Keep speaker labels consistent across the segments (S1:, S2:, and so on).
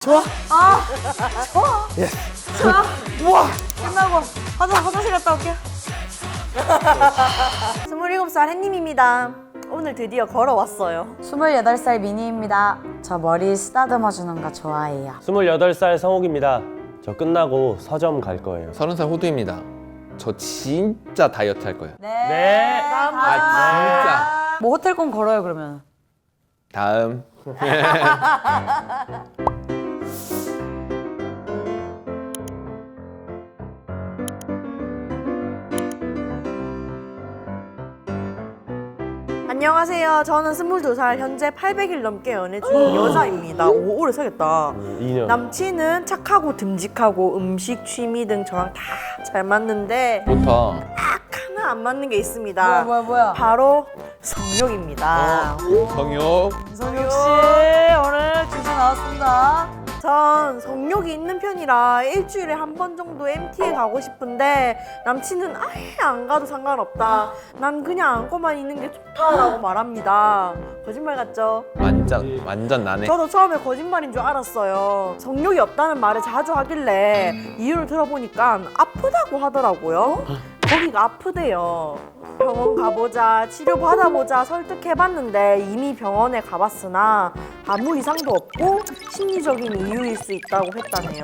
S1: 좋아?
S2: 아, 좋아.
S1: 예.
S2: 좋아.
S1: 우와!
S2: 끝나고 화장실 갔다 올게. 27살 햇님입니다. 오늘 드디어 걸어왔어요.
S3: 28살 미니입니다. 저 머리 쓰다듬어 주는 거 좋아해요.
S1: 28살 성욱입니다. 저 끝나고 서점 갈 거예요.
S4: 30살 호두입니다. 저 진짜 다이어트 할 거예요.
S1: 네.
S4: 진짜.
S3: 뭐 호텔권 걸어요 그러면?
S4: 다음.
S2: 안녕하세요. 저는 22살, 현재 800일 넘게 연애 중인 여자입니다. 오, 오래 사귀었다.
S1: 2년.
S2: 남친은 착하고 듬직하고 음식, 취미 등 저랑 다 잘 맞는데
S4: 좋다.
S2: 딱 하나 안 맞는 게 있습니다.
S3: 뭐야?
S2: 바로 성욕입니다.
S4: 성욕.
S3: 성욱 씨 오늘 주제 나왔습니다.
S2: 전 성욕이 있는 편이라 일주일에 한 번 정도 MT에 가고 싶은데 남친은 아예 안 가도 상관없다. 난 그냥 안고만 있는 게 좋다라고 말합니다. 거짓말 같죠?
S4: 완전 나네.
S2: 저도 처음에 거짓말인 줄 알았어요. 성욕이 없다는 말을 자주 하길래 이유를 들어보니까 아프다고 하더라고요. 거기가 아프대요. 병원 가보자, 치료 받아보자 설득해봤는데 이미 병원에 가봤으나 아무 이상도 없고 심리적인 이유일 수 있다고 했다네요.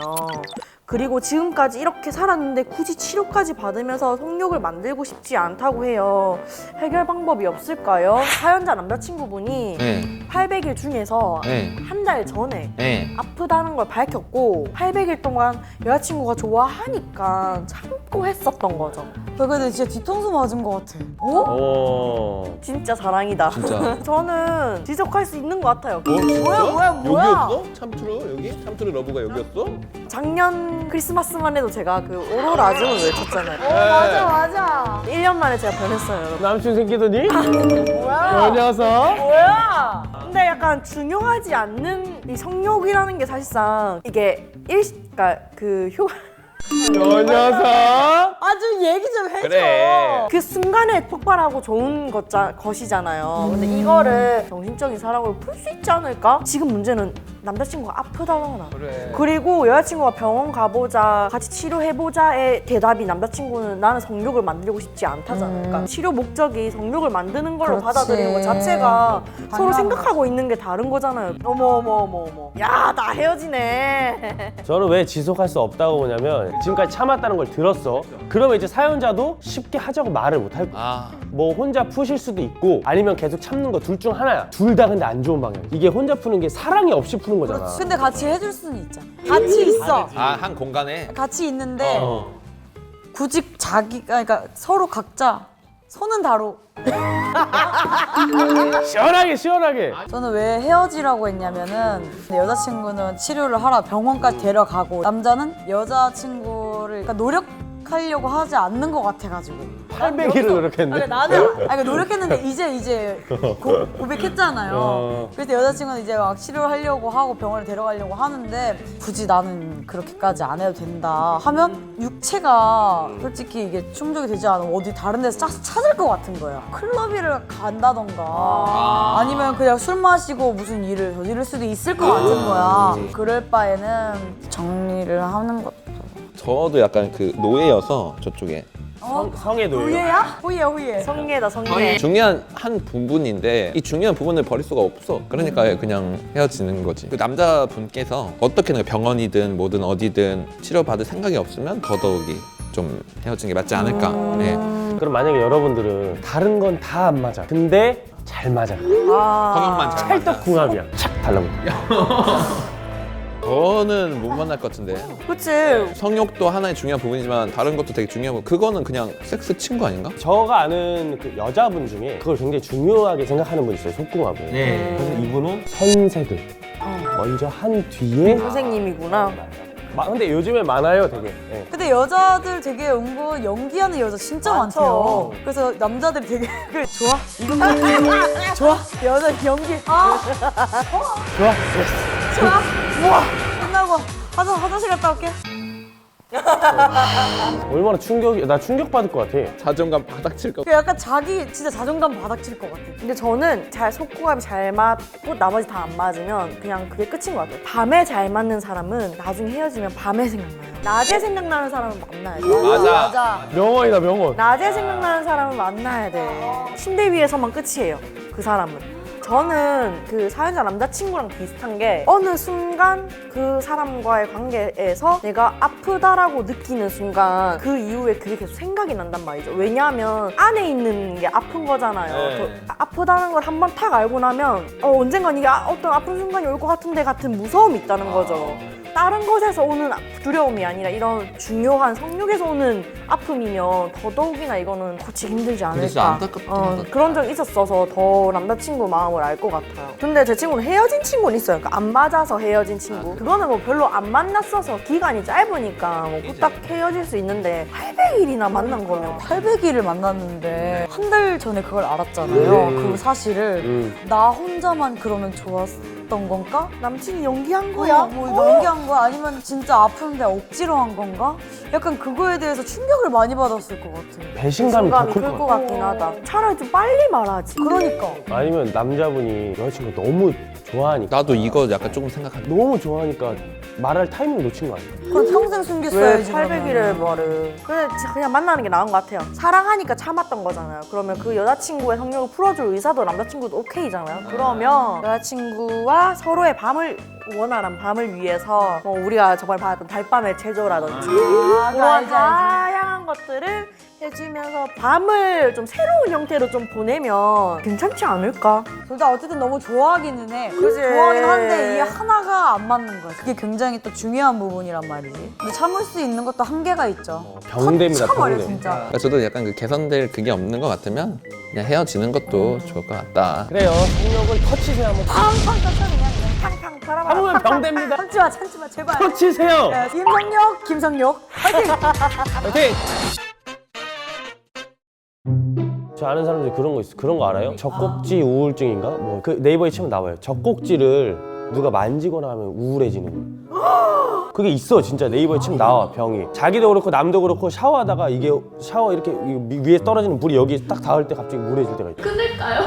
S2: 그리고 지금까지 이렇게 살았는데 굳이 치료까지 받으면서 성욕을 만들고 싶지 않다고 해요. 해결 방법이 없을까요? 사연자 남자친구분이
S4: 네.
S2: 800일 중에서
S4: 네.
S2: 한 달 전에
S4: 네.
S2: 아프다는 걸 밝혔고 800일 동안 여자친구가 좋아하니까 참고 했었던 거죠.
S3: 근데 진짜 뒤통수 맞은 것 같아.
S1: 오.
S2: 진짜 사랑이다.
S4: 진짜.
S2: 저는 지적할 수 있는 것 같아요.
S3: 뭐야?
S4: 여기였어? 참트루? 여기? 참트루 러브가 여기였어?
S2: 작년 크리스마스만 해도 제가 그 오로라즘을 외쳤잖아요.
S3: 맞아.
S2: 1년 만에 제가 변했어요, 여러분.
S1: 남친 생기더니?
S3: 뭐야?
S1: 저 녀석?
S3: 뭐야?
S2: 근데 약간 중요하지 않는 이 성욕이라는 게 사실상 이게 그러니까 그
S1: 저 녀석?
S3: 아주 얘기 좀 해줘.
S4: 그래.
S2: 그 순간에 폭발하고 좋은 것이잖아요. 근데 이거를 정신적인 사랑으로 풀 수 있지 않을까? 지금 문제는 남자친구가 아프다거나
S4: 그래.
S2: 그리고 여자친구가 병원 가보자, 같이 치료해보자의 대답이 남자친구는 나는 성욕을 만들고 싶지 않다잖아요. 그러니까 치료 목적이 성욕을 만드는 걸로
S3: 그렇지.
S2: 받아들이는 것 자체가 서로
S3: 당연한
S2: 생각하고 있는 게 다른 거잖아요. 어머. 야, 나 헤어지네.
S1: 저는 왜 지속할 수 없다고 보냐면 지금까지 참았다는 걸 들었어. 그러면 이제 사연자도 쉽게 하자고 말을 못 할 거야.
S4: 아.
S1: 뭐 혼자 푸실 수도 있고 아니면 계속 참는 거 둘 중 하나야. 둘 다 근데 안 좋은 방향이야. 이게 혼자 푸는 게 사랑이 없이 푸는 거잖아.
S3: 근데 같이 해줄 수는 있잖아. 같이 있어.
S4: 한 공간에.
S3: 같이 있는데
S1: 어.
S3: 굳이 그러니까 서로 각자 손은 다루.
S1: 시원하게.
S3: 저는 왜 헤어지라고 했냐면은 여자친구는 치료를 하러 병원까지 데려가고 남자는 여자친구를 그러니까 노력하려고 하지 않는 것 같아가지고
S1: 800일을 노력했네.
S3: 그러니까 노력했는데 이제 고백했잖아요.
S1: 어.
S3: 그래서 여자친구는 이제 막 치료하려고 하고 병원에 데려가려고 하는데 굳이 나는 그렇게까지 안 해도 된다 하면 육체가 솔직히 이게 충족이 되지 않으면 어디 다른 데서 찾을 것 같은 거야. 클럽을 간다던가 아니면 그냥 술 마시고 무슨 일을 저지를 수도 있을 것 같은 거야. 그럴 바에는 정리를 하는 것도.
S4: 저도 약간 그 노예여서 저쪽에.
S1: 성의 노예.
S3: 후예야? 후예.
S2: 성례다, 성례.
S4: 중요한 한 부분인데 이 중요한 부분을 버릴 수가 없어. 그러니까 그냥 헤어지는 거지. 그 남자분께서 어떻게든 병원이든 뭐든 어디든 치료받을 생각이 없으면 더더욱이 좀 헤어지는 게 맞지 않을까. 네.
S1: 그럼 만약에 여러분들은 다른 건 다 안 맞아. 근데 잘 맞아.
S4: 성형만 잘 맞아.
S1: 찰떡궁합이야. 착 달라붙어.
S4: 저는 못 만날 것 같은데.
S2: 그치?
S4: 성욕도 하나의 중요한 부분이지만 다른 것도 되게 중요하고 그거는 그냥 섹스 친구 아닌가?
S1: 저가 아는 그 여자분 중에 그걸 굉장히 중요하게 생각하는 분 있어요. 속궁합을. 그래서 이분은 선색을 먼저 한 뒤에
S2: 선생님이구나.
S1: 근데 요즘에 많아요 되게. 예.
S3: 근데 여자들 되게 은근 연기하는 여자 진짜
S2: 많죠.
S3: 많대요. 그래서 남자들이 되게 좋아? 좋아? 여자 연기.
S1: 좋아.
S3: 좋아? 우와! 끝나고 화장실 갔다 올게.
S1: 얼마나 나 충격받을 것 같아.
S4: 자존감 바닥 칠 거.
S3: 약간 자기 진짜 자존감 바닥칠 것 같아.
S2: 근데 저는 속궁합이 잘 맞고 나머지 다 안 맞으면 그냥 그게 끝인 것 같아요. 밤에 잘 맞는 사람은 나중에 헤어지면 밤에 생각나요. 낮에 생각나는 사람은 만나야 돼.
S4: 맞아.
S1: 명언이다, 명언.
S2: 낮에 생각나는 사람은 만나야 돼. 침대 위에서만 끝이에요. 그 사람은. 저는 그 사연자 남자친구랑 비슷한 게 어느 순간 그 사람과의 관계에서 내가 아프다라고 느끼는 순간 그 이후에 그게 계속 생각이 난단 말이죠. 왜냐하면 안에 있는 게 아픈 거잖아요.
S1: 네.
S2: 아프다는 걸 한 번 탁 알고 나면 언젠간 이게 어떤 아픈 순간이 올 것 같은데 같은 무서움이 있다는 거죠. 다른 것에서 오는 두려움이 아니라 이런 중요한 성욕에서 오는 아픔이면 더더욱이나 이거는 고치기 힘들지
S4: 진짜
S2: 않을까.
S4: 안타깝긴 하다.
S2: 그런 적 있었어서 더 남자친구 마음을 알 것 같아요. 근데 제 친구는 헤어진 친구는 있어요. 그러니까 안 맞아서 헤어진 친구. 그거는 뭐 별로 안 만났어서 기간이 짧으니까 뭐 후딱 헤어질 수 있는데 800일이나 만난 거면
S3: 800일을 만났는데 한 달 전에 그걸 알았잖아요. 그 사실을. 나 혼자만 그러면 좋았던 건가?
S2: 남친이 연기한 거야?
S3: 뭐 연기한 거야? 아니면 진짜 아픈데 억지로 한 건가? 약간 그거에 대해서 충격을 많이 받았을 것 같아.
S1: 배신감이 더
S2: 감이
S1: 클
S2: 클
S1: 것
S2: 것
S1: 같아.
S2: 같긴 하다. 차라리 좀 빨리 말하지.
S3: 그러니까.
S1: 아니면 남자분이 여자친구 너무 좋아하니까.
S4: 나도 이거 약간 조금 생각한다.
S1: 너무 좋아하니까 말할 타이밍 놓친 거 아니야?
S3: 그럼 평생
S2: 왜
S3: 숨겼어야지.
S2: 800일을 말을. 그냥 만나는 게 나은 것 같아요. 사랑하니까 참았던 거잖아요. 그러면 그 여자친구의 성욕을 풀어줄 의사도 남자친구도 오케이잖아요. 그러면 여자친구와 서로의 밤을 원활한 밤을 위해서 뭐 우리가 저번에 봤던 달밤의 제조라든지 그런
S3: 알지, 알지.
S2: 다양한 것들을 해주면서 밤을 좀 새로운 형태로 좀 보내면 괜찮지 않을까?
S3: 둘 다 어쨌든 너무 좋아하기는 해.
S2: 그지?
S3: 좋아하긴 한데 이 하나가 안 맞는 거야. 그게 굉장히 또 중요한 부분이란 말이지. 근데 참을 수 있는 것도 한계가 있죠.
S1: 병됩니다,
S3: 참아요,
S1: 병돼.
S3: 진짜.
S4: 그러니까 저도 약간 그 개선될 그게 없는 것 같으면 그냥 헤어지는 것도 좋을 것 같다.
S1: 그래요. 성욕을 터치세요 한번.
S2: 팡팡 터쳐 그냥 팡팡 팔아봐.
S1: 한 번만 병됩니다.
S3: 참지 마, 제발.
S1: 터치세요.
S3: 네, 김성욕. 화이팅!
S1: 파이팅! 저 아는 사람들이 그런 거 있어. 그런 거 알아요? 젖꼭지 우울증인가? 뭐 그 네이버에 치면 나와요. 젖꼭지를 누가 만지거나 하면 우울해지는 거. 그게 있어. 진짜 네이버에 치면 나와, 병이. 자기도 그렇고 남도 그렇고 샤워하다가 이게 샤워 이렇게 위에 떨어지는 물이 여기 딱 닿을 때 갑자기 우울해질 때가 있다.
S5: 끊을까요?